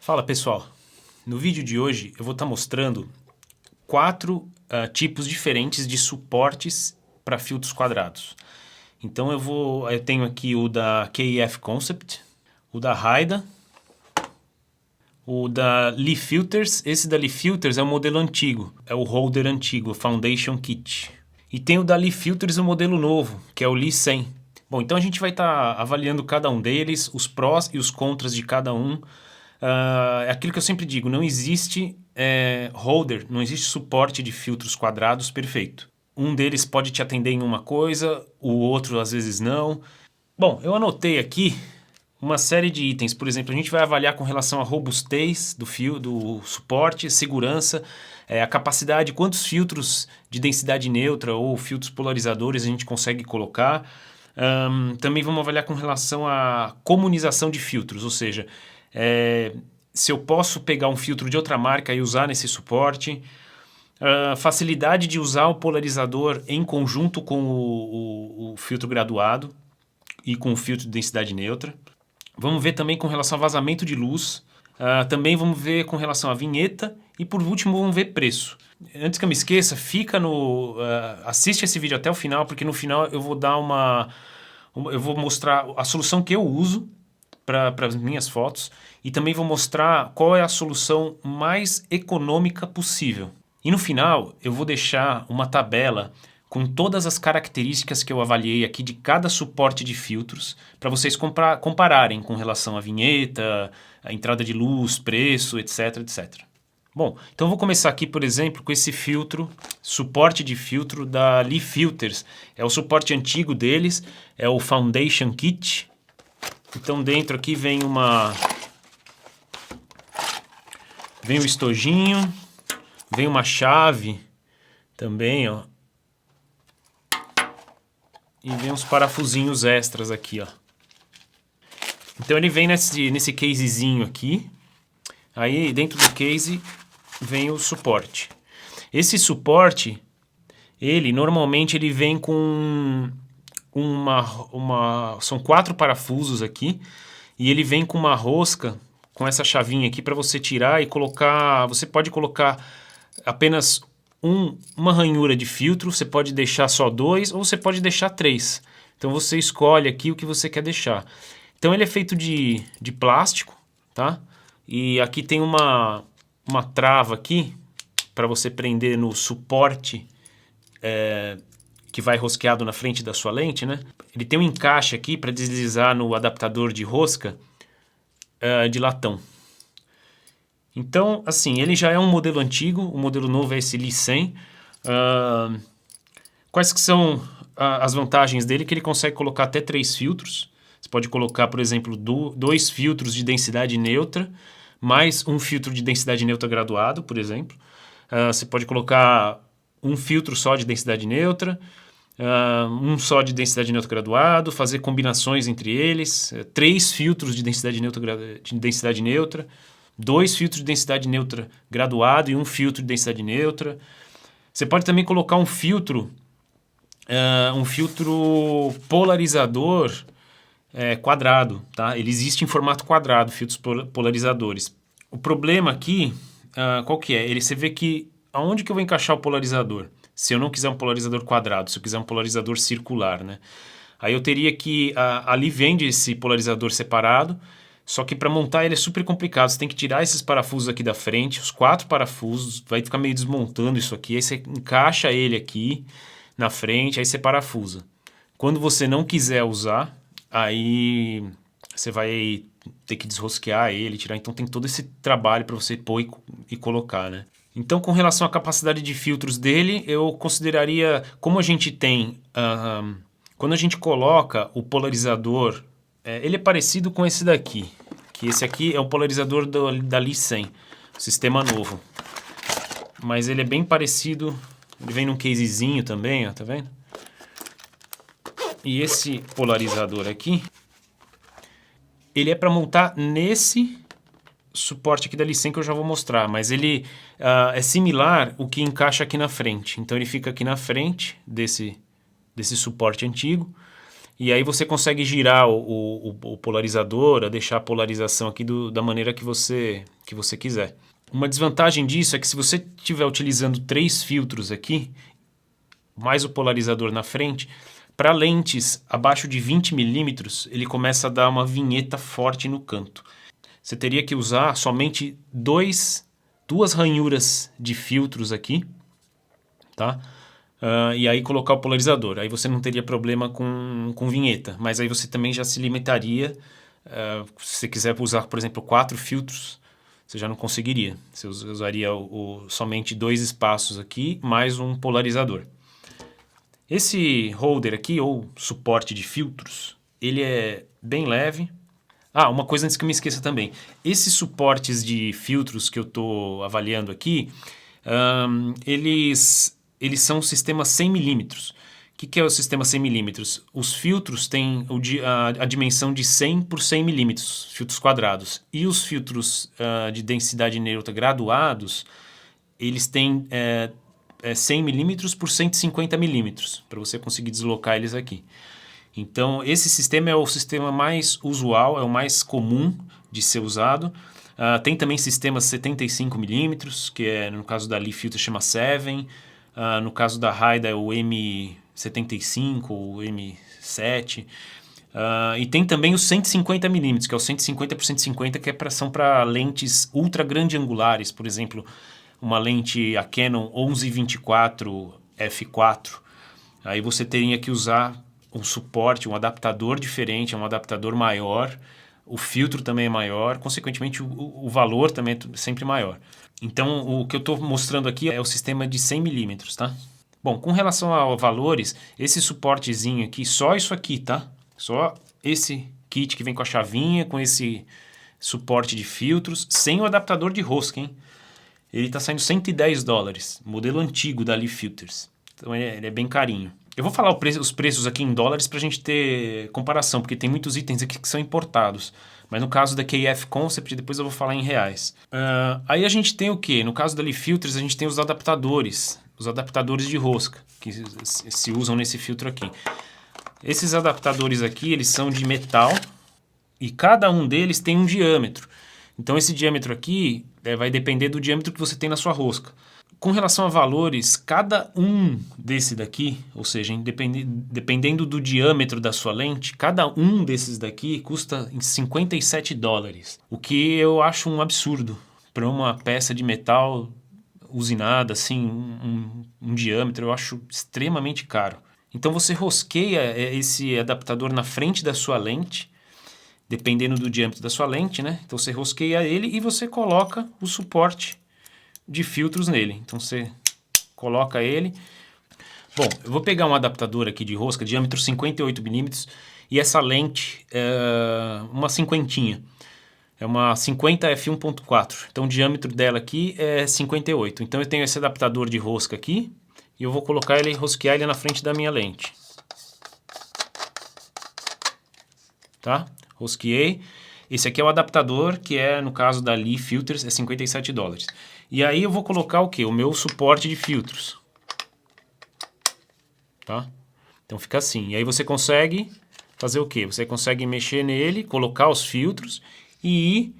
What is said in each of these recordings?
Fala pessoal, no vídeo de hoje eu vou estar mostrando quatro tipos diferentes de suportes para filtros quadrados. Então eu tenho aqui o da KEF Concept, o da Haida, o da Lee Filters. Esse da Lee Filters é o modelo antigo, é o holder antigo, o Foundation Kit. E tem o da Lee Filters, o modelo novo, que é o Lee 100. Bom, então a gente vai estar avaliando cada um deles, os prós e os contras de cada um. É aquilo que eu sempre digo, não existe holder, não existe suporte de filtros quadrados perfeito. Um deles pode te atender em uma coisa, o outro às vezes não. Bom, eu anotei aqui uma série de itens. Por exemplo, a gente vai avaliar com relação à robustez do fio, do suporte, segurança, a capacidade, quantos filtros de densidade neutra ou filtros polarizadores a gente consegue colocar. Também vamos avaliar com relação à comunização de filtros, ou seja, se eu posso pegar um filtro de outra marca e usar nesse suporte. Facilidade de usar o polarizador em conjunto com o filtro graduado e com o filtro de densidade neutra. Vamos ver também com relação a vazamento de luz. Também vamos ver com relação à vinheta. E por último vamos ver preço. Antes que eu me esqueça, assiste esse vídeo até o final, porque no final eu vou dar eu vou mostrar a solução que eu uso para as minhas fotos. E também vou mostrar qual é a solução mais econômica possível. E no final eu vou deixar uma tabela com todas as características que eu avaliei aqui de cada suporte de filtros para vocês compararem com relação à vinheta, a entrada de luz, preço, etc, etc. Bom, então eu vou começar aqui, por exemplo, com esse filtro, suporte de filtro da Lee Filters. É o suporte antigo deles, é o Foundation Kit. Então dentro aqui vem o estojinho, vem uma chave também, ó. E vem uns parafusinhos extras aqui, ó. Então ele vem nesse casezinho aqui. Aí dentro do case vem o suporte. Esse suporte, normalmente ele vem com são 4 parafusos aqui. E ele vem com uma rosca, com essa chavinha aqui para você tirar e colocar. Você pode colocar apenas uma ranhura de filtro, você pode deixar só 2 ou você pode deixar 3. Então você escolhe aqui o que você quer deixar. Então ele é feito de plástico, tá? E aqui tem uma trava aqui para você prender no suporte que vai rosqueado na frente da sua lente, né? Ele tem um encaixe aqui para deslizar no adaptador de rosca de latão. Então, assim, ele já é um modelo antigo, o modelo novo é esse Lee 100. Quais que são as vantagens dele? Que ele consegue colocar até 3 filtros. Você pode colocar, por exemplo, 2 filtros de densidade neutra, mais um filtro de densidade neutra graduado, por exemplo. Você pode colocar um filtro só de densidade neutra, um só de densidade neutra graduado, fazer combinações entre eles, 3 filtros de densidade neutra, 2 filtros de densidade neutra graduado e um filtro de densidade neutra. Você pode também colocar um filtro polarizador quadrado, tá? Ele existe em formato quadrado, filtros polarizadores. O problema aqui, qual que é? Você vê que aonde que eu vou encaixar o polarizador? Se eu não quiser um polarizador quadrado, se eu quiser um polarizador circular, né? Aí eu teria que... ali vende esse polarizador separado, só que para montar ele é super complicado. Você tem que tirar esses parafusos aqui da frente, os 4 parafusos, vai ficar meio desmontando isso aqui. Aí você encaixa ele aqui na frente, aí você parafusa. Quando você não quiser usar, aí você vai ter que desrosquear ele, tirar. Então tem todo esse trabalho para você pôr e colocar, né? Então, com relação à capacidade de filtros dele, eu consideraria, como a gente tem, quando a gente coloca o polarizador, ele é parecido com esse daqui, que esse aqui é o polarizador da Lee 100, sistema novo. Mas ele é bem parecido, ele vem num casezinho também, ó, tá vendo? E esse polarizador aqui, ele é para montar nesse suporte aqui da Lee 100 que eu já vou mostrar, mas ele é similar o que encaixa aqui na frente. Então ele fica aqui na frente desse suporte antigo E aí você consegue girar o polarizador, a deixar a polarização aqui da maneira que você quiser. Uma desvantagem disso é que se você estiver utilizando 3 filtros aqui, mais o polarizador na frente, para lentes abaixo de 20 milímetros, ele começa a dar uma vinheta forte no canto. Você teria que usar somente duas ranhuras de filtros aqui, tá? E aí colocar o polarizador. Aí você não teria problema com vinheta, mas aí você também já se limitaria. Se você quiser usar, por exemplo, 4 filtros, você já não conseguiria. Você usaria somente 2 espaços aqui, mais um polarizador. Esse holder aqui, ou suporte de filtros, ele é bem leve. Uma coisa antes que eu me esqueça também. Esses suportes de filtros que eu estou avaliando aqui, eles são um sistema 100 milímetros. O que é o sistema 100 milímetros? Os filtros têm a dimensão de 100 por 100 milímetros, filtros quadrados. E os filtros de densidade neutra graduados, eles têm 100 milímetros por 150 milímetros, para você conseguir deslocar eles aqui. Então, esse sistema é o sistema mais usual, é o mais comum de ser usado. Tem também sistemas 75 milímetros, que no caso da Lee Filter chama 7. No caso da Haida é o M75 ou M7. E tem também os 150 milímetros, que é o 150 por 150, que são para lentes ultra grande angulares. Por exemplo, uma lente, a Canon 1124 f4. Aí você teria que usar um suporte, um adaptador diferente, um adaptador maior. O filtro também é maior, consequentemente o valor também é sempre maior. Então, o que eu estou mostrando aqui é o sistema de 100 milímetros, tá? Bom, com relação a valores, esse suportezinho aqui, só isso aqui, tá? Só esse kit que vem com a chavinha, com esse suporte de filtros, sem o adaptador de rosca, hein? Ele está saindo $110, modelo antigo da Lee Filters. Então, ele é bem carinho. Eu vou falar os preços aqui em dólares para a gente ter comparação, porque tem muitos itens aqui que são importados. Mas no caso da KF Concept, depois eu vou falar em reais. Aí a gente tem o quê? No caso da Lee Filters, a gente tem os adaptadores de rosca, que se usam nesse filtro aqui. Esses adaptadores aqui, eles são de metal e cada um deles tem um diâmetro. Então esse diâmetro aqui vai depender do diâmetro que você tem na sua rosca. Com relação a valores, cada um desse daqui, ou seja, dependendo do diâmetro da sua lente, cada um desses daqui custa $57, o que eu acho um absurdo para uma peça de metal usinada, assim, um diâmetro, eu acho extremamente caro. Então você rosqueia esse adaptador na frente da sua lente, dependendo do diâmetro da sua lente, né? Então você rosqueia ele e você coloca o suporte de filtros nele. Então você coloca ele. Bom, eu vou pegar um adaptador aqui de rosca, diâmetro 58 milímetros, e essa lente é uma cinquentinha. É uma 50 f1.4. Então o diâmetro dela aqui é 58. Então eu tenho esse adaptador de rosca aqui e eu vou colocar ele, rosquear ele na frente da minha lente. Tá? Rosqueei. Esse aqui é o adaptador, que no caso da Lee Filters, é $57. E aí eu vou colocar o quê? O meu suporte de filtros. Tá? Então fica assim. E aí você consegue fazer o quê? Você consegue mexer nele, colocar os filtros e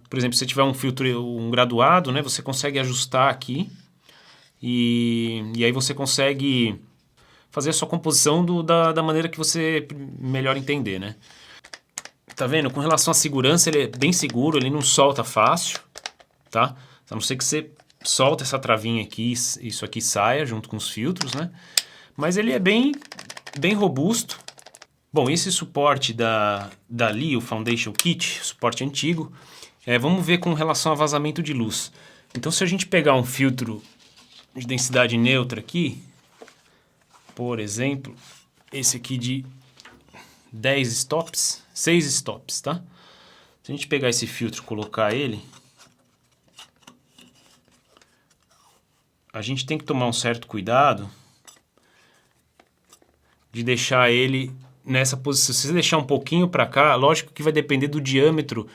por exemplo, se você tiver um filtro, um graduado, né, você consegue ajustar aqui e aí você consegue fazer a sua composição da maneira que você melhor entender, né? Tá vendo? Com relação à segurança, ele é bem seguro, ele não solta fácil, tá? A não ser que você solta essa travinha aqui, isso aqui saia junto com os filtros, né? Mas ele é bem robusto. Bom, esse suporte da Lee, o Foundation Kit, suporte antigo, vamos ver com relação a vazamento de luz. Então, se a gente pegar um filtro de densidade neutra aqui, por exemplo, esse aqui de 10 stops, 6 stops, tá? Se a gente pegar esse filtro e colocar ele, a gente tem que tomar um certo cuidado de deixar ele nessa posição. Se você deixar um pouquinho para cá, lógico que vai depender do diâmetro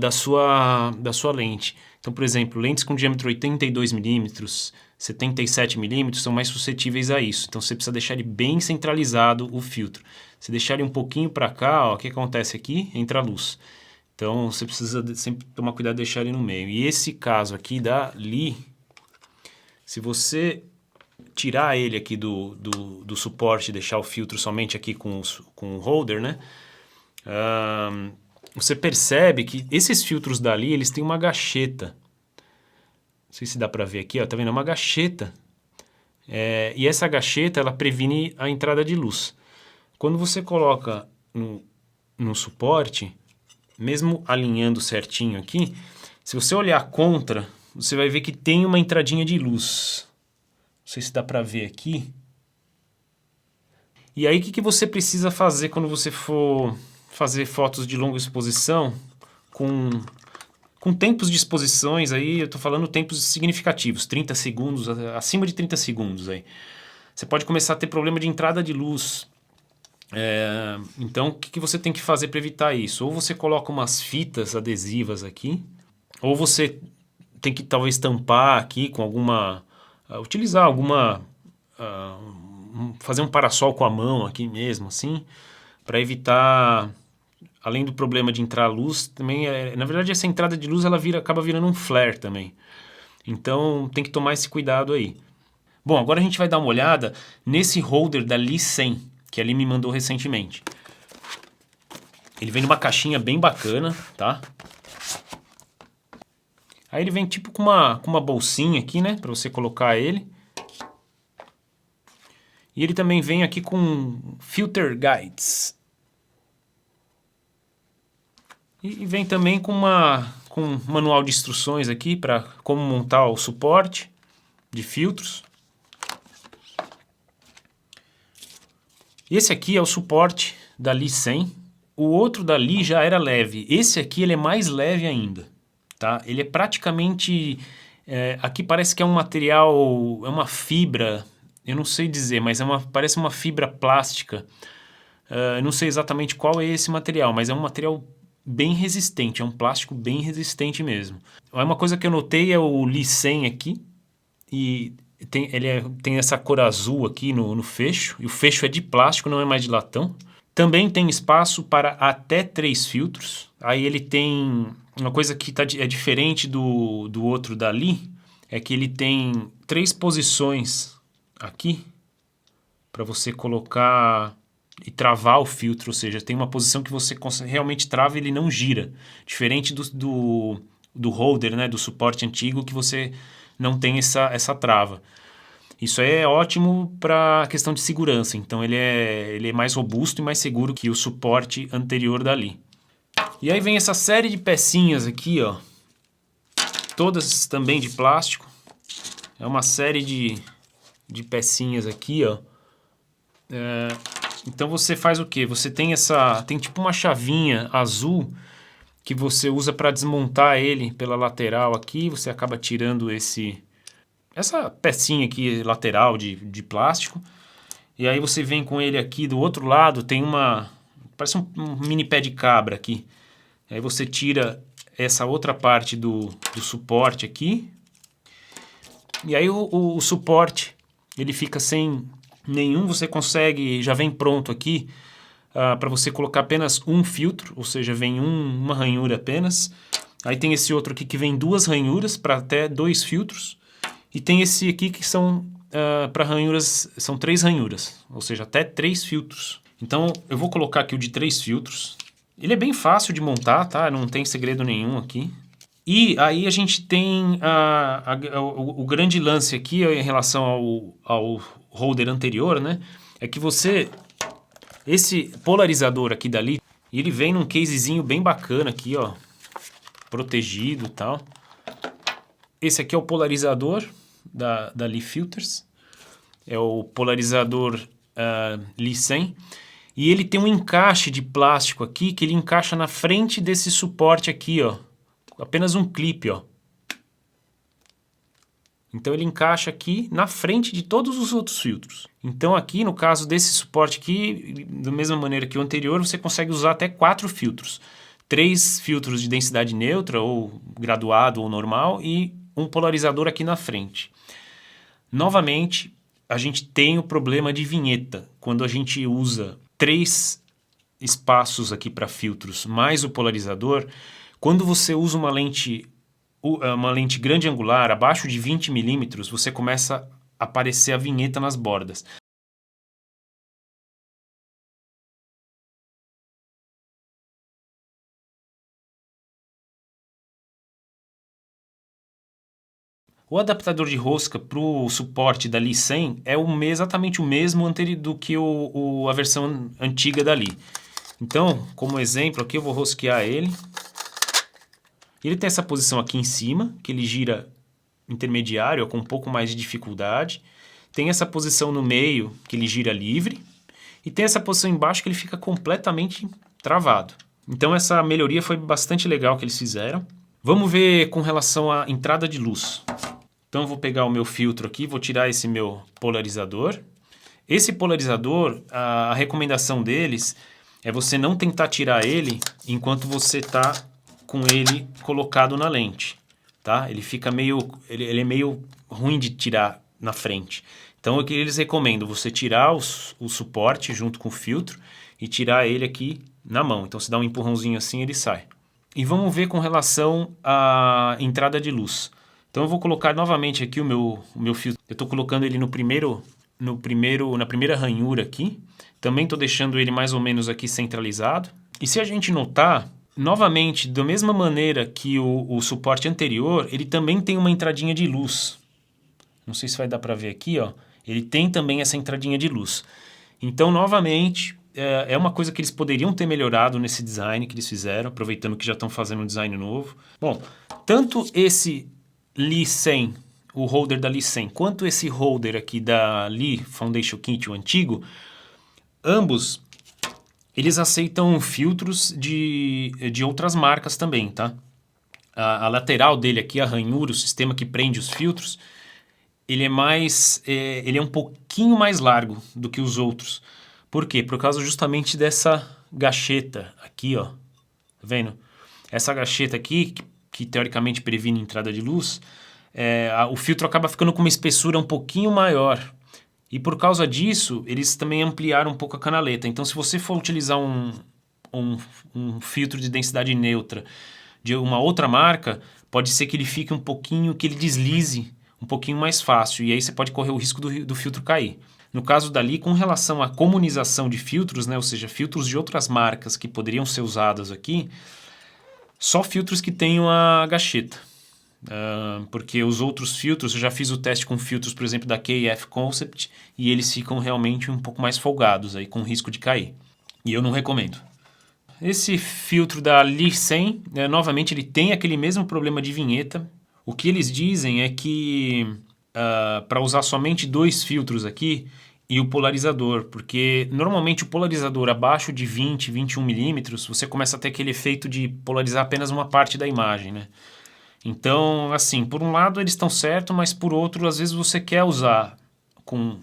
da sua lente. Então, por exemplo, lentes com diâmetro 82 milímetros, 77 milímetros são mais suscetíveis a isso. Então você precisa deixar ele bem centralizado o filtro. Se deixar ele um pouquinho para cá, ó, o que acontece aqui? Entra a luz. Então você precisa sempre tomar cuidado de deixar ele no meio. E esse caso aqui da Lee, se você tirar ele aqui do suporte e deixar o filtro somente aqui com o holder, né? Você percebe que esses filtros dali, eles têm uma gacheta. Não sei se dá para ver aqui, ó, tá vendo? É uma gacheta. E essa gacheta, ela previne a entrada de luz. Quando você coloca no suporte, mesmo alinhando certinho aqui, se você olhar contra, você vai ver que tem uma entradinha de luz. Não sei se dá para ver aqui. E aí, o que você precisa fazer quando você for fazer fotos de longa exposição com tempos de exposições aí, eu estou falando tempos significativos, 30 segundos, acima de 30 segundos aí. Você pode começar a ter problema de entrada de luz. Então, o que você tem que fazer para evitar isso? Ou você coloca umas fitas adesivas aqui, ou você tem que talvez tampar aqui com alguma... utilizar alguma... fazer um parasol com a mão aqui mesmo, assim, para evitar... Além do problema de entrar luz, também na verdade essa entrada de luz ela acaba virando um flare também. Então tem que tomar esse cuidado aí. Bom, agora a gente vai dar uma olhada nesse holder da Lee 100, que a Lee me mandou recentemente. Ele vem numa caixinha bem bacana, tá? Aí ele vem tipo com uma bolsinha aqui, né, para você colocar ele. E ele também vem aqui com filter guides. E vem também com um manual de instruções aqui para como montar o suporte de filtros. E esse aqui é o suporte da Lee 100. O outro da Lee já era leve. Esse aqui ele é mais leve ainda. Tá? Ele é praticamente... aqui parece que é um material... É uma fibra... Eu não sei dizer, mas parece uma fibra plástica. Eu não sei exatamente qual é esse material, mas é um material bem resistente, é um plástico bem resistente mesmo. Uma coisa que eu notei é o Lee 100 aqui, e tem essa cor azul aqui no fecho, e o fecho é de plástico, não é mais de latão. Também tem espaço para até 3 filtros, aí ele tem uma coisa que é diferente do outro da Lee, é que ele tem 3 posições aqui, para você colocar... e travar o filtro, ou seja, tem uma posição que você realmente trava e ele não gira. Diferente do holder, né, do suporte antigo, que você não tem essa trava. Isso é ótimo para a questão de segurança, então ele é mais robusto e mais seguro que o suporte anterior dali. E aí vem essa série de pecinhas aqui, ó, todas também de plástico. É uma série de pecinhas aqui, ó. Então você faz o quê? Você tem tipo uma chavinha azul que você usa para desmontar ele pela lateral aqui. Você acaba tirando essa pecinha aqui lateral de plástico. E aí você vem com ele aqui do outro lado, tem parece um mini pé de cabra aqui. Aí você tira essa outra parte do suporte aqui. E aí o suporte, ele fica sem... nenhum, você consegue, já vem pronto aqui para você colocar apenas um filtro, ou seja, vem uma ranhura apenas. Aí tem esse outro aqui que vem 2 ranhuras para até 2 filtros. E tem esse aqui que são para ranhuras, são 3 ranhuras, ou seja, até 3 filtros. Então eu vou colocar aqui o de 3 filtros. Ele é bem fácil de montar, tá? Não tem segredo nenhum aqui. E aí a gente tem o grande lance aqui em relação ao holder anterior, né? É que esse polarizador aqui dali, ele vem num casezinho bem bacana aqui, ó, protegido e tal. Esse aqui é o polarizador da Lee Filters, é o polarizador Lee 100, e ele tem um encaixe de plástico aqui que ele encaixa na frente desse suporte aqui, ó, apenas um clipe, ó. Então ele encaixa aqui na frente de todos os outros filtros. Então aqui no caso desse suporte aqui, da mesma maneira que o anterior, você consegue usar até 4 filtros. 3 filtros de densidade neutra, ou graduado ou normal, e um polarizador aqui na frente. Novamente, a gente tem o problema de vinheta. Quando a gente usa 3 espaços aqui para filtros mais o polarizador, quando você usa uma lente grande angular abaixo de 20 milímetros, você começa a aparecer a vinheta nas bordas. O adaptador de rosca para o suporte da Li 100 é exatamente o mesmo do que a versão antiga da Li. Então, como exemplo, aqui eu vou rosquear ele. Ele tem essa posição aqui em cima, que ele gira intermediário, com um pouco mais de dificuldade. Tem essa posição no meio, que ele gira livre. E tem essa posição embaixo, que ele fica completamente travado. Então essa melhoria foi bastante legal que eles fizeram. Vamos ver com relação à entrada de luz. Então eu vou pegar o meu filtro aqui, vou tirar esse meu polarizador. Esse polarizador, a recomendação deles é você não tentar tirar ele enquanto você está com ele colocado na lente, tá? Ele fica ele é meio ruim de tirar na frente. Então o que eles recomendam? Você tirar o suporte junto com o filtro e tirar ele aqui na mão. Então você dá um empurrãozinho assim, ele sai. E vamos ver com relação à entrada de luz. Então eu vou colocar novamente aqui o meu filtro. Eu estou colocando ele na primeira ranhura aqui. Também estou deixando ele mais ou menos aqui centralizado. E se a gente notar, novamente, da mesma maneira que o suporte anterior, ele também tem uma entradinha de luz. Não sei se vai dar para ver aqui, ó. Ele tem também essa entradinha de luz. Então, novamente, é uma coisa que eles poderiam ter melhorado nesse design que eles fizeram, aproveitando que já estão fazendo um design novo. Bom, tanto esse Li 100, o holder da Li 100, quanto esse holder aqui da Li Foundation Kit, o antigo, ambos, eles aceitam filtros de outras marcas também, tá? A lateral dele aqui, a ranhura, o sistema que prende os filtros, ele é um pouquinho mais largo do que os outros. Por quê? Por causa justamente dessa gacheta aqui, ó. Tá vendo? Essa gacheta aqui, que teoricamente previne entrada de luz, o filtro acaba ficando com uma espessura um pouquinho maior. E por causa disso, eles também ampliaram um pouco a canaleta. Então, se você for utilizar um filtro de densidade neutra de uma outra marca, pode ser que ele fique que ele deslize um pouquinho mais fácil. E aí você pode correr o risco do filtro cair. No caso dali, com relação à comunização de filtros, né, ou seja, filtros de outras marcas que poderiam ser usadas aqui, só filtros que tenham a gacheta. Porque os outros filtros, eu já fiz o teste com filtros, por exemplo, da KF Concept, e eles ficam realmente um pouco mais folgados, aí, com risco de cair. E eu não recomendo. Esse filtro da Li 100, novamente, ele tem aquele mesmo problema de vinheta. O que eles dizem é que para usar somente 2 filtros aqui e o polarizador, porque normalmente o polarizador abaixo de 20, 21 milímetros, você começa a ter aquele efeito de polarizar apenas uma parte da imagem, né? Então, assim, por um lado eles estão certos, mas por outro, às vezes você quer usar com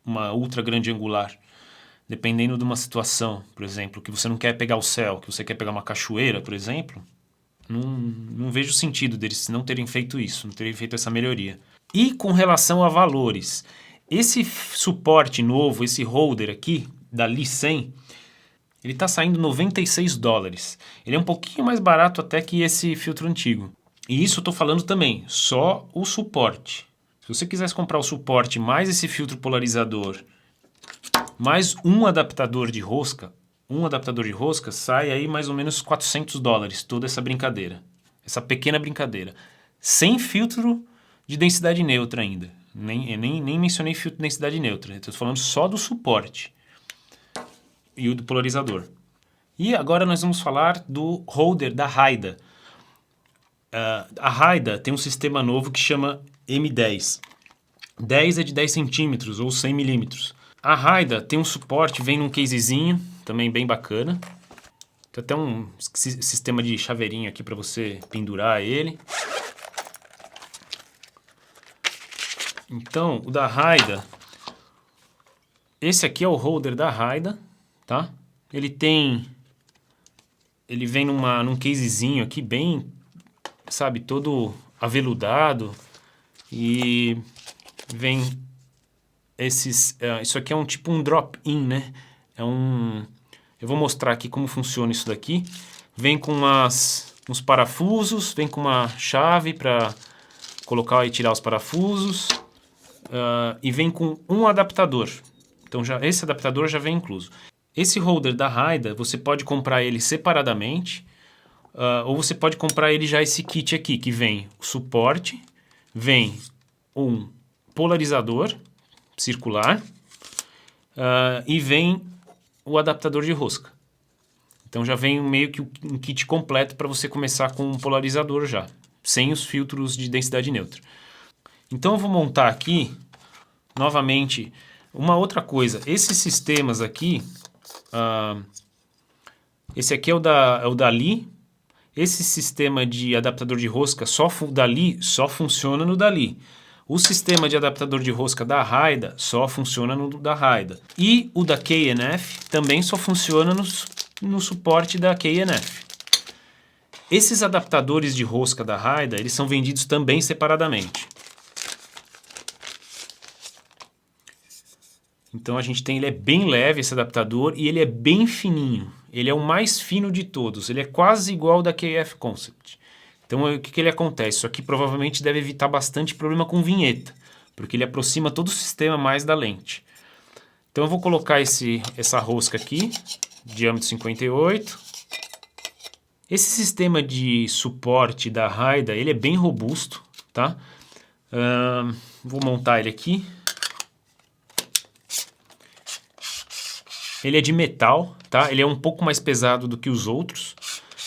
uma ultra grande angular, dependendo de uma situação, por exemplo, que você não quer pegar o céu, que você quer pegar uma cachoeira, por exemplo, não vejo sentido deles não terem feito isso, não terem feito essa melhoria. E com relação a valores, esse suporte novo, esse holder aqui, da Li 100, ele está saindo $96. Ele é um pouquinho mais barato até que esse filtro antigo. E isso eu estou falando também, só o suporte. Se você quisesse comprar o suporte mais esse filtro polarizador, mais um adaptador de rosca, sai aí mais ou menos $400, toda essa brincadeira. Essa pequena brincadeira. Sem filtro de densidade neutra ainda. Nem mencionei filtro de densidade neutra. Estou falando só do suporte e o do polarizador. E agora nós vamos falar do holder da Haida. A Haida tem um sistema novo que chama M10. 10 é de 10 centímetros ou 100 milímetros. A Haida tem um suporte, vem num casezinho, também bem bacana. Tem até um sistema de chaveirinho aqui para você pendurar ele. Então, o da Haida, esse aqui é o holder da Haida, tá? Ele vem num casezinho aqui bem, sabe, todo aveludado. E vem esses... isso aqui é um tipo um drop-in, né? Eu vou mostrar aqui como funciona isso daqui. Vem com uns parafusos, vem com uma chave para colocar e tirar os parafusos. E vem com um adaptador. Então esse adaptador já vem incluso. Esse holder da Haida, você pode comprar ele separadamente, ou você pode comprar ele já esse kit aqui, que vem o suporte, vem um polarizador circular e vem o adaptador de rosca. Então já vem meio que um kit completo para você começar com um polarizador já, sem os filtros de densidade neutra. Então eu vou montar aqui, novamente, uma outra coisa. Esses sistemas aqui, esse aqui é o da Lee. Esse sistema de adaptador de rosca da Lee só funciona no da Lee. O sistema de adaptador de rosca da Haida só funciona no da Haida. E o da K&F também só funciona no suporte da K&F. Esses adaptadores de rosca da Haida, eles são vendidos também separadamente. Então a gente tem, ele é bem leve esse adaptador e ele é bem fininho. Ele é o mais fino de todos, ele é quase igual ao da KF Concept. Então o que ele acontece? Isso aqui provavelmente deve evitar bastante problema com vinheta, porque ele aproxima todo o sistema mais da lente. Então eu vou colocar essa rosca aqui, diâmetro 58. Esse sistema de suporte da Haida, ele é bem robusto, tá? Vou montar ele aqui. Ele é de metal, tá? Ele é um pouco mais pesado do que os outros,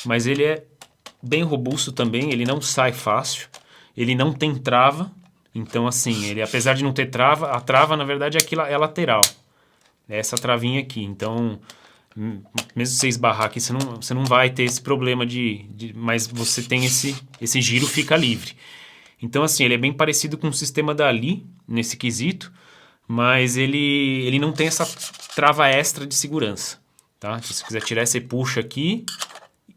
mas ele é bem robusto também, ele não sai fácil, ele não tem trava, então assim, ele apesar de não ter trava, a trava na verdade é lateral, é essa travinha aqui, então mesmo se você esbarrar aqui, você não vai ter esse problema mas você tem esse giro fica livre. Então assim, ele é bem parecido com o sistema da Lee, nesse quesito, mas ele não tem essa trava extra de segurança, tá? Se você quiser tirar, você puxa aqui.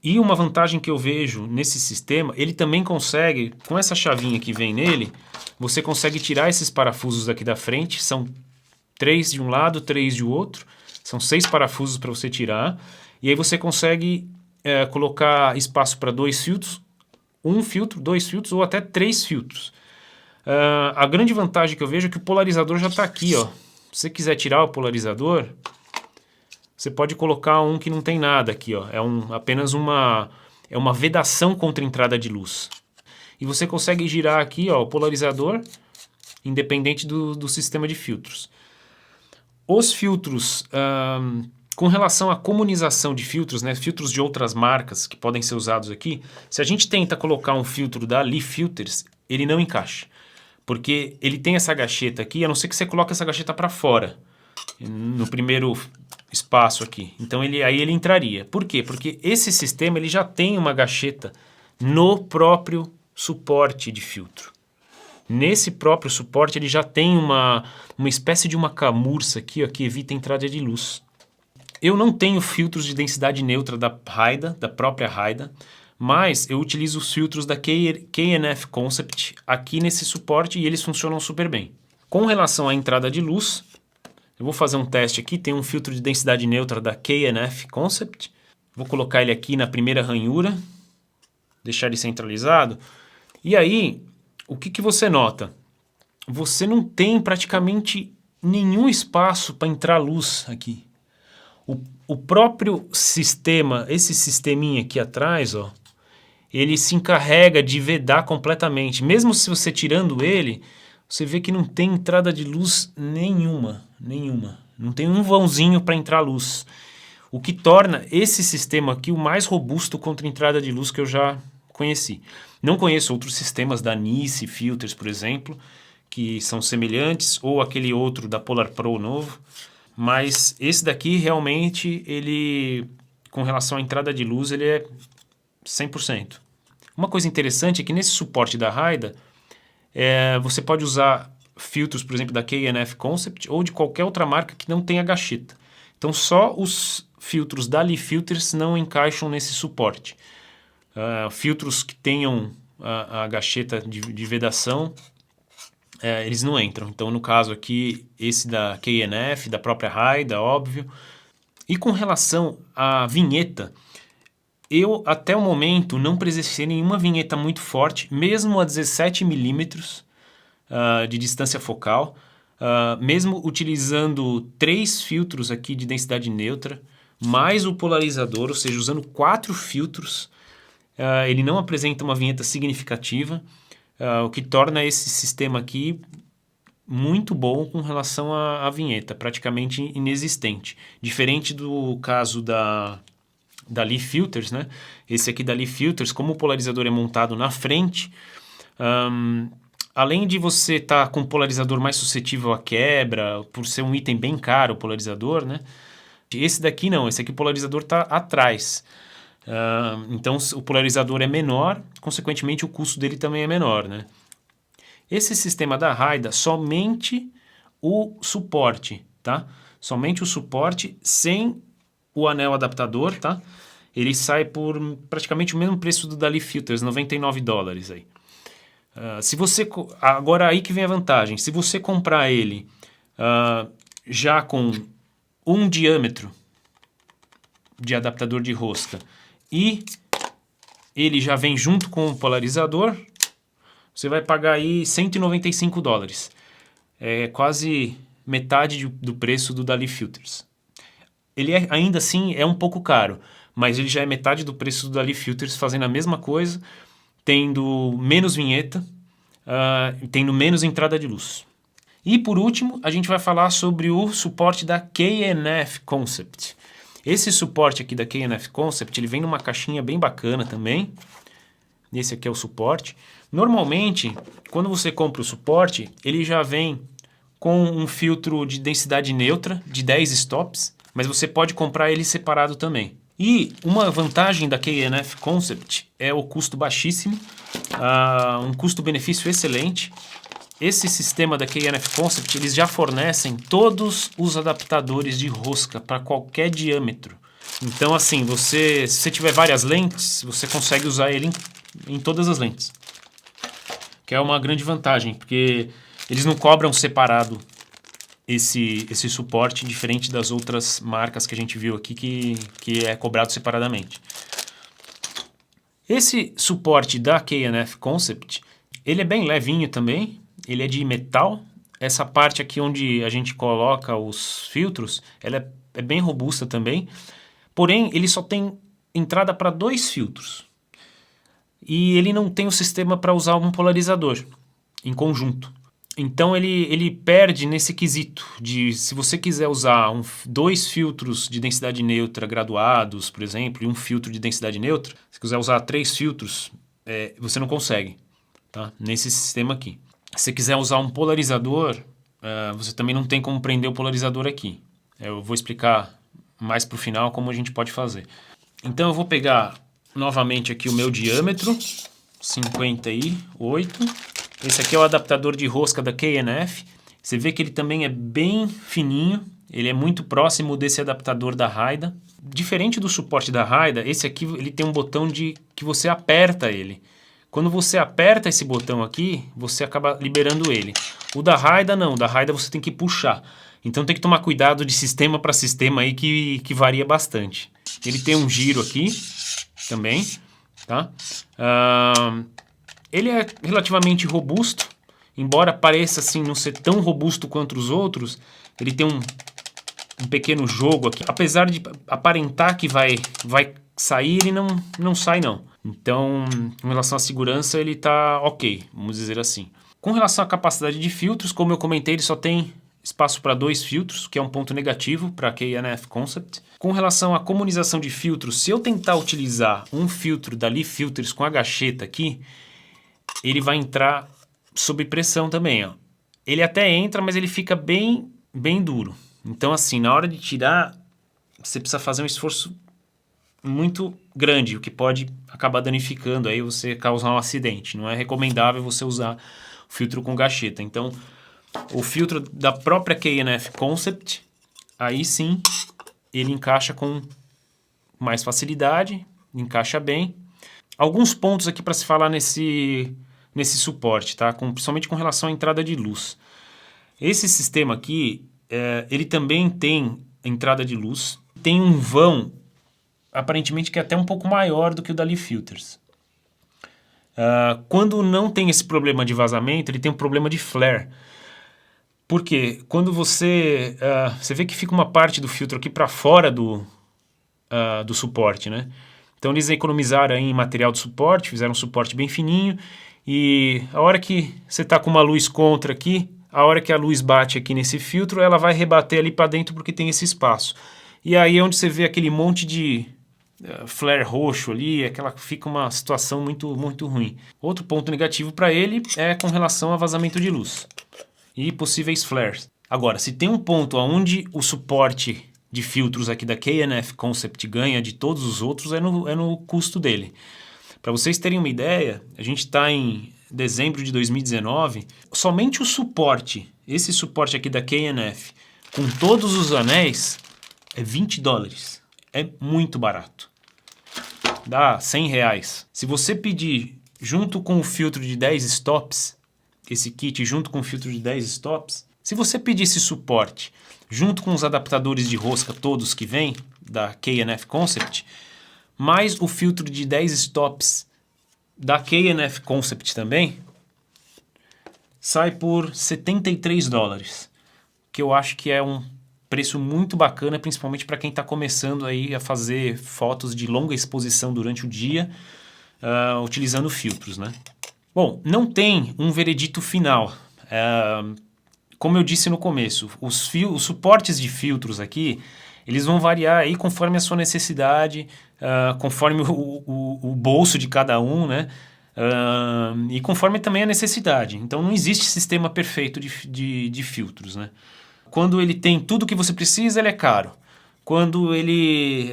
E uma vantagem que eu vejo nesse sistema, ele também consegue, com essa chavinha que vem nele, você consegue tirar esses parafusos aqui da frente, são 3 de um lado, 3 de outro, são 6 parafusos para você tirar, e aí você consegue colocar espaço para 2 filtros, 1 filtro, 2 filtros ou até 3 filtros. A grande vantagem que eu vejo é que o polarizador já está aqui, ó. Se você quiser tirar o polarizador, você pode colocar um que não tem nada aqui, ó. Apenas uma vedação contra a entrada de luz. E você consegue girar aqui, ó, o polarizador, independente do sistema de filtros. Os filtros, com relação à comunização de filtros, né, filtros de outras marcas que podem ser usados aqui, se a gente tenta colocar um filtro da Lee Filters, ele não encaixa. Porque ele tem essa gacheta aqui, a não ser que você coloque essa gacheta para fora, no primeiro espaço aqui. Então aí ele entraria. Por quê? Porque esse sistema ele já tem uma gacheta no próprio suporte de filtro. Nesse próprio suporte ele já tem uma espécie de uma camurça aqui, ó, que evita a entrada de luz. Eu não tenho filtros de densidade neutra da Haida, da própria Haida, mas eu utilizo os filtros da K&F Concept aqui nesse suporte e eles funcionam super bem. Com relação à entrada de luz, eu vou fazer um teste aqui, tem um filtro de densidade neutra da K&F Concept. Vou colocar ele aqui na primeira ranhura, deixar ele centralizado. E aí, o que você nota? Você não tem praticamente nenhum espaço para entrar luz aqui. O próprio sistema, esse sisteminha aqui atrás, ó, ele se encarrega de vedar completamente. Mesmo se você tirando ele, você vê que não tem entrada de luz nenhuma. Não tem um vãozinho para entrar luz. O que torna esse sistema aqui o mais robusto contra a entrada de luz que eu já conheci. Não conheço outros sistemas da Nice Filters, por exemplo, que são semelhantes, ou aquele outro da Polar Pro novo. Mas esse daqui realmente, ele, com relação à entrada de luz, ele é 100%. Uma coisa interessante é que nesse suporte da Haida, você pode usar filtros, por exemplo, da K&F Concept ou de qualquer outra marca que não tenha gacheta. Então só os filtros da Lee Filters não encaixam nesse suporte. Filtros que tenham a gacheta de vedação, eles não entram. Então, no caso aqui, esse da K&F, da própria Haida, óbvio. E com relação à vinheta, eu até o momento não presenciei nenhuma vinheta muito forte, mesmo a 17 milímetros de distância focal, mesmo utilizando 3 filtros aqui de densidade neutra, mais o polarizador, ou seja, usando 4 filtros, ele não apresenta uma vinheta significativa, o que torna esse sistema aqui muito bom com relação à vinheta, praticamente inexistente. Diferente do caso da Leaf Filters, né? Esse aqui da Leaf Filters, como o polarizador é montado na frente, além de você estar com um polarizador mais suscetível à quebra, por ser um item bem caro o polarizador, né? Esse daqui não, esse aqui o polarizador está atrás. Então o polarizador é menor, consequentemente o custo dele também é menor, né? Esse sistema da Haida, somente o suporte, tá? Somente o suporte sem o anel adaptador, tá? Ele sai por praticamente o mesmo preço do da Leaf Filters, $99 aí. Se você, agora aí que vem a vantagem, se você comprar ele já com um diâmetro de adaptador de rosca e ele já vem junto com o polarizador, você vai pagar aí $195. É quase metade do preço do da Leaf Filters. Ele ainda assim é um pouco caro, mas ele já é metade do preço do da Leaf Filters, fazendo a mesma coisa, tendo menos vinheta, tendo menos entrada de luz. E por último, a gente vai falar sobre o suporte da K&F Concept. Esse suporte aqui da K&F Concept, ele vem numa caixinha bem bacana também. Esse aqui é o suporte. Normalmente, quando você compra o suporte, ele já vem com um filtro de densidade neutra de 10 stops, mas você pode comprar ele separado também. E uma vantagem da K&F Concept é o custo baixíssimo, um custo-benefício excelente. Esse sistema da K&F Concept, eles já fornecem todos os adaptadores de rosca para qualquer diâmetro. Então, assim, se você tiver várias lentes, você consegue usar ele em todas as lentes. Que é uma grande vantagem, porque eles não cobram separado esse suporte, diferente das outras marcas que a gente viu aqui, que é cobrado separadamente. Esse suporte da K&F Concept, ele é bem levinho também, ele é de metal. Essa parte aqui onde a gente coloca os filtros, ela é bem robusta também, porém ele só tem entrada para 2 filtros. E ele não tem o sistema para usar um polarizador em conjunto. Então ele perde nesse quesito de, se você quiser usar 2 filtros de densidade neutra graduados, por exemplo, e um filtro de densidade neutra, se quiser usar 3 filtros, você não consegue, tá? Nesse sistema aqui. Se você quiser usar um polarizador, você também não tem como prender o polarizador aqui. Eu vou explicar mais para o final como a gente pode fazer. Então eu vou pegar novamente aqui o meu diâmetro, 58. Esse aqui é o adaptador de rosca da K&F. Você vê que ele também é bem fininho. Ele é muito próximo desse adaptador da Haida. Diferente do suporte da Haida, esse aqui ele tem um botão que você aperta ele. Quando você aperta esse botão aqui, você acaba liberando ele. O da Haida não, o da Haida você tem que puxar. Então tem que tomar cuidado de sistema para sistema aí que varia bastante. Ele tem um giro aqui também, tá? Ele é relativamente robusto, embora pareça assim não ser tão robusto quanto os outros. Ele tem um pequeno jogo aqui. Apesar de aparentar que vai sair, ele não sai não. Então, com relação à segurança, ele está ok, vamos dizer assim. Com relação à capacidade de filtros, como eu comentei, ele só tem espaço para 2 filtros, que é um ponto negativo para a K&F Concept. Com relação à comunização de filtros, se eu tentar utilizar um filtro da Leaf Filters com a gacheta aqui, ele vai entrar sob pressão também, ó. Ele até entra, mas ele fica bem duro. Então, assim, na hora de tirar, você precisa fazer um esforço muito grande, o que pode acabar danificando, aí você causar um acidente. Não é recomendável você usar o filtro com gacheta. Então, o filtro da própria K&F Concept, aí sim, ele encaixa com mais facilidade, encaixa bem. Alguns pontos aqui para se falar nesse nesse suporte, tá? Principalmente com relação à entrada de luz. Esse sistema aqui, ele também tem entrada de luz, tem um vão, aparentemente que é até um pouco maior do que o da Leaf Filters. Quando não tem esse problema de vazamento, ele tem um problema de flare. Por quê? Quando você vê que fica uma parte do filtro aqui para fora do suporte, né? Então eles economizaram aí em material de suporte, fizeram um suporte bem fininho e a hora que você está com uma luz contra aqui, a hora que a luz bate aqui nesse filtro, ela vai rebater ali para dentro porque tem esse espaço. E aí é onde você vê aquele monte de flare roxo ali, fica uma situação muito, muito ruim. Outro ponto negativo para ele é com relação a vazamento de luz e possíveis flares. Agora, se tem um ponto onde o suporte de filtros aqui da K&F Concept ganha de todos os outros, é no custo dele. Para vocês terem uma ideia, a gente está em dezembro de 2019, somente o suporte, esse suporte aqui da K&F, com todos os anéis, é $20. É muito barato. Dá R$100. Se você pedir junto com o filtro de 10 stops, esse kit junto com o filtro de 10 stops, se você pedir esse suporte junto com os adaptadores de rosca todos que vem da K&F Concept, mais o filtro de 10 stops da K&F Concept também, sai por $73, que eu acho que é um preço muito bacana, principalmente para quem está começando aí a fazer fotos de longa exposição durante o dia, utilizando filtros, né? Bom, não tem um veredito final. Como eu disse no começo, os suportes de filtros aqui, eles vão variar aí conforme a sua necessidade, conforme o bolso de cada um, né? E conforme também a necessidade. Então não existe sistema perfeito de filtros, né? Quando ele tem tudo que você precisa, ele é caro. Quando ele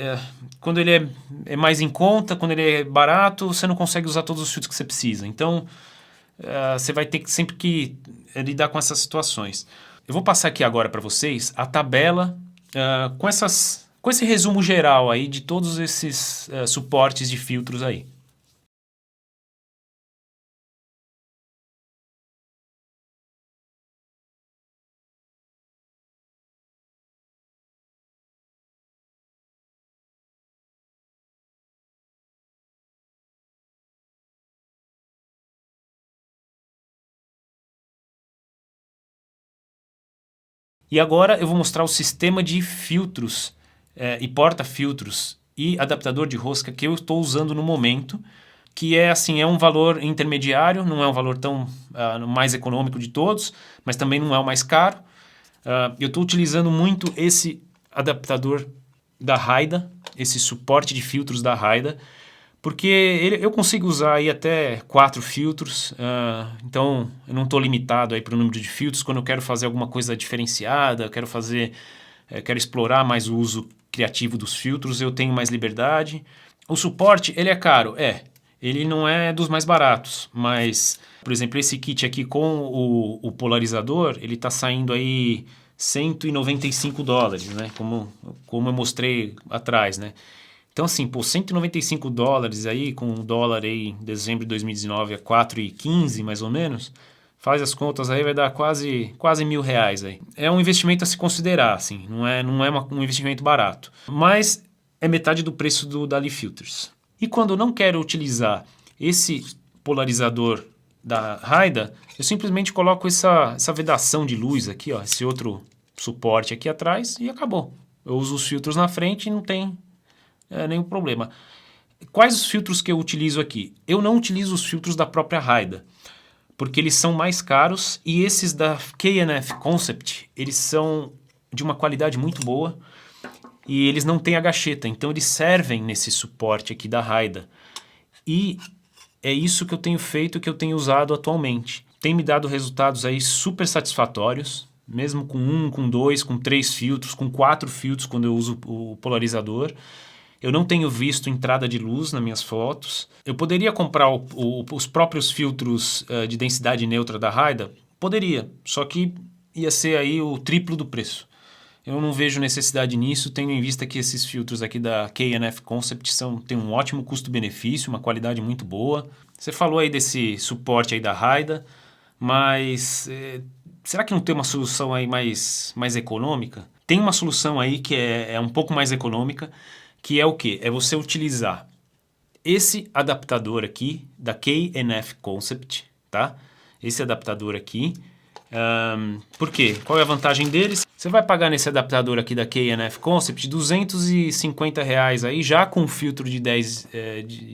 é mais em conta, quando ele é barato, você não consegue usar todos os filtros que você precisa. Então, você vai ter sempre que lidar com essas situações. Eu vou passar aqui agora para vocês a tabela com esse resumo geral aí de todos esses suportes de filtros aí. E agora eu vou mostrar o sistema de filtros e porta-filtros e adaptador de rosca que eu estou usando no momento, que é assim, é um valor intermediário, não é um valor tão mais econômico de todos, mas também não é o mais caro. Eu estou utilizando muito esse adaptador da Haida, esse suporte de filtros da Haida, porque eu consigo usar aí até 4 filtros, então eu não estou limitado aí para o número de filtros. Quando eu quero fazer alguma coisa diferenciada, quero explorar mais o uso criativo dos filtros, eu tenho mais liberdade. O suporte, ele é caro? Ele não é dos mais baratos, mas, por exemplo, esse kit aqui com o polarizador, ele está saindo aí $195, né? Como eu mostrei atrás, né? Então, assim, por $195 aí, com o dólar aí em dezembro de 2019 a 4,15 mais ou menos, faz as contas aí, vai dar quase R$1.000 aí. É um investimento a se considerar, assim, não é um investimento barato. Mas é metade do preço da Leaf Filters. E quando eu não quero utilizar esse polarizador da Haida, eu simplesmente coloco essa vedação de luz aqui, ó, esse outro suporte aqui atrás e acabou. Eu uso os filtros na frente e não tem nenhum problema. Quais os filtros que eu utilizo aqui? Eu não utilizo os filtros da própria Haida, porque eles são mais caros e esses da K&F Concept, eles são de uma qualidade muito boa e eles não têm a gacheta, então eles servem nesse suporte aqui da Haida. E é isso que eu tenho feito, que eu tenho usado atualmente. Tem me dado resultados aí super satisfatórios, mesmo com 1, com 2, com 3 filtros, com 4 filtros quando eu uso o polarizador. Eu não tenho visto entrada de luz nas minhas fotos. Eu poderia comprar os próprios filtros de densidade neutra da Haida? Poderia, só que ia ser aí o triplo do preço. Eu não vejo necessidade nisso, tendo em vista que esses filtros aqui da K&F Concept têm um ótimo custo-benefício, uma qualidade muito boa. Você falou aí desse suporte aí da Haida, mas será que não tem uma solução aí mais econômica? Tem uma solução aí que é um pouco mais econômica, que é o quê? É você utilizar esse adaptador aqui da K&F Concept, tá? Esse adaptador aqui. Por quê? Qual é a vantagem deles? Você vai pagar nesse adaptador aqui da K&F Concept R$250 aí, já com filtro de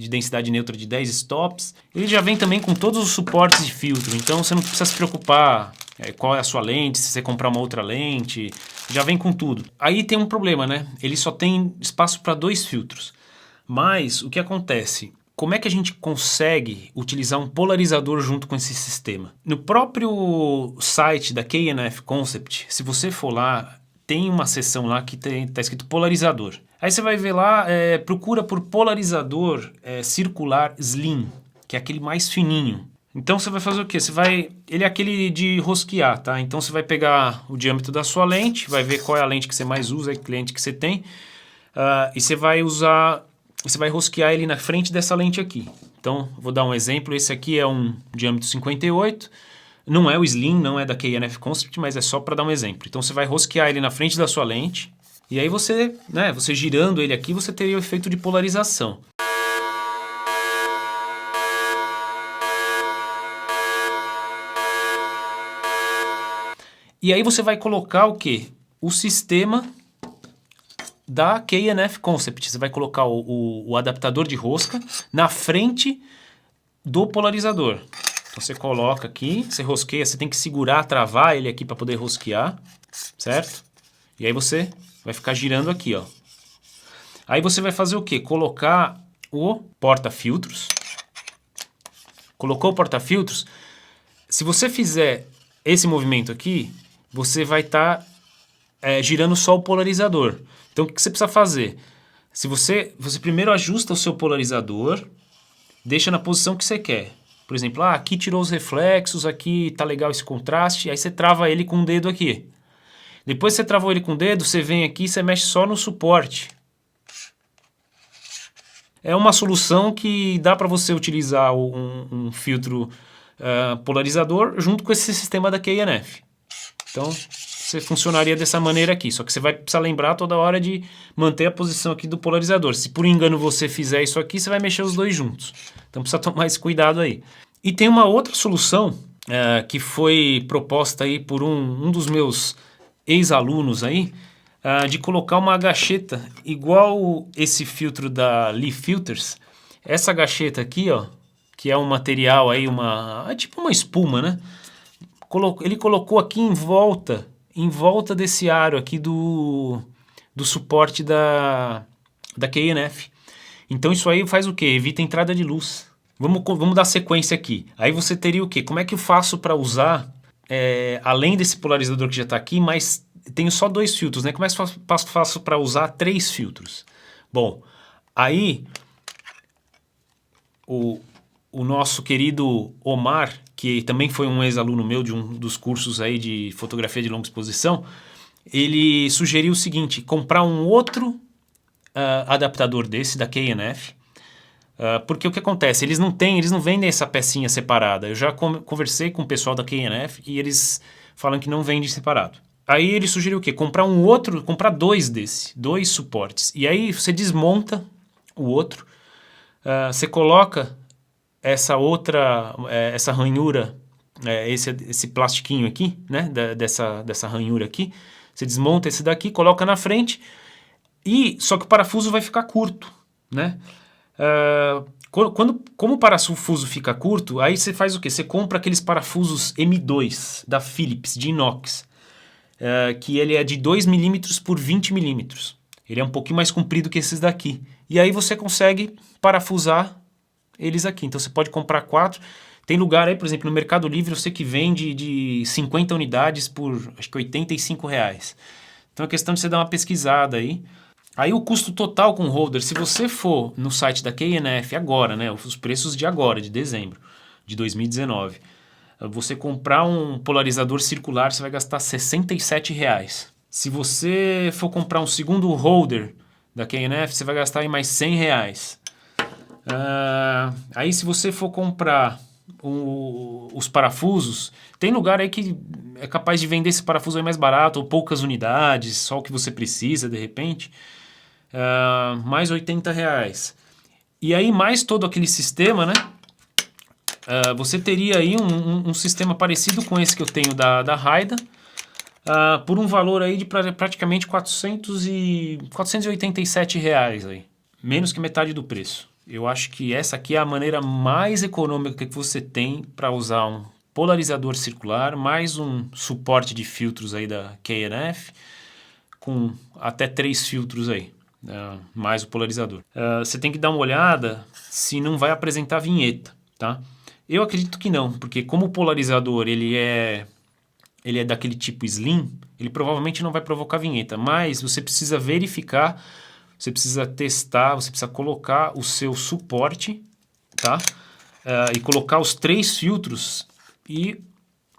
densidade neutra de 10 stops. Ele já vem também com todos os suportes de filtro, então você não precisa se preocupar qual é a sua lente, se você comprar uma outra lente, já vem com tudo. Aí tem um problema, né? Ele só tem espaço para 2 filtros. Mas o que acontece? Como é que a gente consegue utilizar um polarizador junto com esse sistema? No próprio site da K&F Concept, se você for lá, tem uma seção lá que está escrito polarizador. Aí você vai ver lá, procura por polarizador circular slim, que é aquele mais fininho. Então você vai fazer o quê? Ele é aquele de rosquear, tá? Então você vai pegar o diâmetro da sua lente, vai ver qual é a lente que você mais usa, a lente que você tem, e você vai rosquear ele na frente dessa lente aqui. Então, vou dar um exemplo. Esse aqui é um diâmetro 58. Não é o Slim, não é da K&F Concept, mas é só para dar um exemplo. Então, você vai rosquear ele na frente da sua lente. E aí você girando ele aqui, você teria o efeito de polarização. E aí você vai colocar o quê? O sistema da K&F Concept. Você vai colocar o adaptador de rosca na frente do polarizador. Então você coloca aqui, você rosqueia, você tem que segurar, travar ele aqui para poder rosquear, certo? E aí você vai ficar girando aqui, ó. Aí você vai fazer o quê? Colocar o porta-filtros. Colocou o porta-filtros. Se você fizer esse movimento aqui, você vai estar girando só o polarizador. Então, o que você precisa fazer? Se você primeiro ajusta o seu polarizador, deixa na posição que você quer. Por exemplo, aqui tirou os reflexos, aqui tá legal esse contraste, aí você trava ele com o dedo aqui. Depois que você travou ele com o dedo, você vem aqui e você mexe só no suporte. É uma solução que dá para você utilizar um filtro polarizador junto com esse sistema da K&F. Então, você funcionaria dessa maneira aqui, só que você vai precisar lembrar toda hora de manter a posição aqui do polarizador. Se por engano você fizer isso aqui, você vai mexer os dois juntos. Então precisa tomar esse cuidado aí. E tem uma outra solução que foi proposta aí por um dos meus ex-alunos aí, de colocar uma gacheta igual esse filtro da Lee Filters. Essa gacheta aqui, ó, que é um material aí, é tipo uma espuma, né? Ele colocou aqui em volta desse aro aqui do suporte da K&F. Então isso aí faz o quê? Evita a entrada de luz. Vamos dar sequência aqui. Aí você teria o quê? Como é que eu faço para usar, além desse polarizador que já está aqui, mas tenho só 2 filtros, né? Como é que eu faço para usar 3 filtros? Bom, aí o nosso querido Omar, que também foi um ex-aluno meu de um dos cursos aí de fotografia de longa exposição, ele sugeriu o seguinte: comprar um outro adaptador desse, da K&F, porque o que acontece? Eles não vendem essa pecinha separada. Eu já conversei com o pessoal da K&F e eles falam que não vende separado. Aí ele sugeriu o quê? Comprar 2 suportes. E aí você desmonta o outro, você coloca essa ranhura, esse plastiquinho aqui, né, dessa ranhura aqui, você desmonta esse daqui, coloca na frente, só que o parafuso vai ficar curto, né? Como o parafuso fica curto, aí você faz o quê? Você compra aqueles parafusos M2 da Philips, de inox, que ele é de 2 mm por 20 mm. Ele é um pouquinho mais comprido que esses daqui. E aí você consegue parafusar eles aqui. Então você pode comprar 4. Tem lugar aí, por exemplo, no Mercado Livre, eu sei que vende de 50 unidades por, acho que R$85. Então é questão de você dar uma pesquisada aí. Aí o custo total com o holder, se você for no site da K&F agora, né, os preços de agora, de dezembro de 2019, você comprar um polarizador circular, você vai gastar R$67. Se você for comprar um segundo holder da KNF, você vai gastar aí mais R$100. Aí se você for comprar os parafusos, tem lugar aí que é capaz de vender esse parafuso aí mais barato, ou poucas unidades, só o que você precisa de repente, mais R$80. E aí mais todo aquele sistema, né? Você teria aí um sistema parecido com esse que eu tenho da Haida, por um valor aí de praticamente R$487 aí, menos que metade do preço. Eu acho que essa aqui é a maneira mais econômica que você tem para usar um polarizador circular, mais um suporte de filtros aí da KNF, com até 3 filtros aí, mais o polarizador. Você tem que dar uma olhada se não vai apresentar vinheta, tá? Eu acredito que não, porque como o polarizador ele é daquele tipo slim, ele provavelmente não vai provocar vinheta, mas você precisa verificar, você precisa testar, você precisa colocar o seu suporte, tá? E colocar os 3 filtros e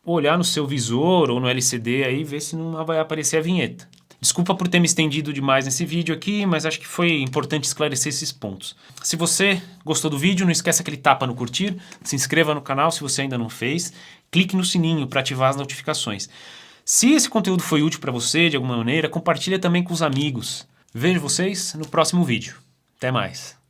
olhar no seu visor ou no LCD aí, ver se não vai aparecer a vinheta. Desculpa por ter me estendido demais nesse vídeo aqui, mas acho que foi importante esclarecer esses pontos. Se você gostou do vídeo, não esquece aquele tapa no curtir, se inscreva no canal se você ainda não fez, clique no sininho para ativar as notificações. Se esse conteúdo foi útil para você de alguma maneira, compartilha também com os amigos. Vejo vocês no próximo vídeo. Até mais!